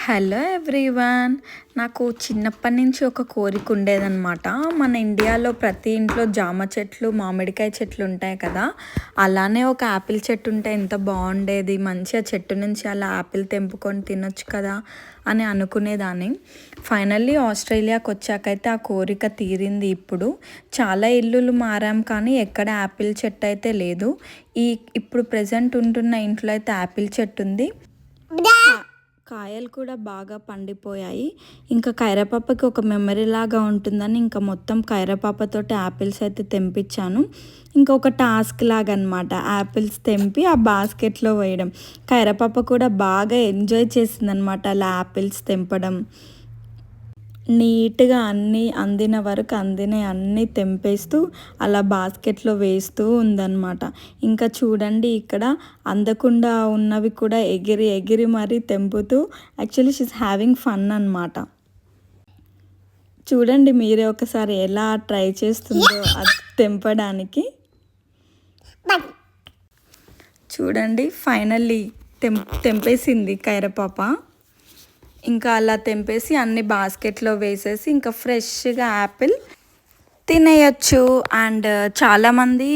Hello everyone. నాకు చిన్నప్పటి నుంచి ఒక కోరిక ఉండేదన్నమాట. మన ఇండియాలో ప్రతి ఇంట్లో జామ చెట్లు, మామిడికాయ చెట్లు ఉంటాయి కదా. అలానే ఒక యాపిల్ చెట్టు ఉంటే ఎంత బాగుండేది, మంచిగా చెట్టు నుంచి అలా యాపిల్ తెంపుకొని తినొచ్చు కదా అని అనుకునేదాన్ని. ఫైనల్లీ ఆస్ట్రేలియాకి వచ్చాకైతే ఆ కోరిక తీరింది. ఇప్పుడు చాలా ఇల్లులు మారాం కానీ ఎక్కడ యాపిల్ చెట్టు అయితే లేదు. ఇప్పుడు ప్రజెంట్ ఉంటున్న ఇంట్లో అయితే యాపిల్ చెట్టు ఉంది. కాయలు కూడా బాగా పండిపోయాయి. ఇంకా కైరపాపకి ఒక మెమరీ లాగా ఉంటుందని ఇంకా మొత్తం కైరపాపతోటి యాపిల్స్ అయితే తెంపించాను. ఇంకొక టాస్క్ లాగా అనమాట, యాపిల్స్ తెంపి ఆ బాస్కెట్లో వేయడం. కైరపాప కూడా బాగా ఎంజాయ్ చేసిందనమాట అలా యాపిల్స్ తెంపడం. నీట్గా అందిన వరకు అన్నీ తెంపేస్తూ అలా బాస్కెట్లో వేస్తూ ఉందన్నమాట. ఇంకా చూడండి, ఇక్కడ అందకుండా ఉన్నవి కూడా ఎగిరి ఎగిరి మరీ తెంపుతూ యాక్చువల్లీ షీస్ హ్యావింగ్ ఫన్ అనమాట. చూడండి మీరే ఒకసారి ఎలా ట్రై చేస్తుందో అది తెంపడానికి. చూడండి, ఫైనల్లీ తెంపేసింది కైరపాప. ఇంకా అలా తెంపేసి అన్ని బాస్కెట్లో వేసేసి ఇంకా ఫ్రెష్గా యాపిల్ తినేయచ్చు. అండ్ చాలామంది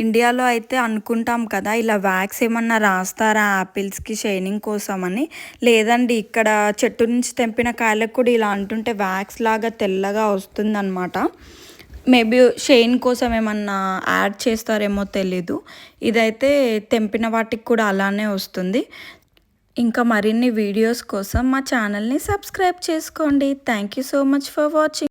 ఇండియాలో అయితే అనుకుంటాం కదా, ఇలా వ్యాక్స్ ఏమన్నా రాస్తారా యాపిల్స్కి షైనింగ్ కోసం అని. లేదండి, ఇక్కడ చెట్టు నుంచి తెంపిన కాయలకు కూడా ఇలా అంటుంటే వ్యాక్స్ లాగా తెల్లగా వస్తుందన్నమాట. మేబీ షైన్ కోసం ఏమన్నా యాడ్ చేస్తారేమో తెలీదు. ఇదైతే తెంపిన వాటికి కూడా అలానే వస్తుంది. ఇంకా మరిన్ని వీడియోస్ కోసం మా ఛానల్ని సబ్స్క్రైబ్ చేసుకోండి. Thank you so much for watching.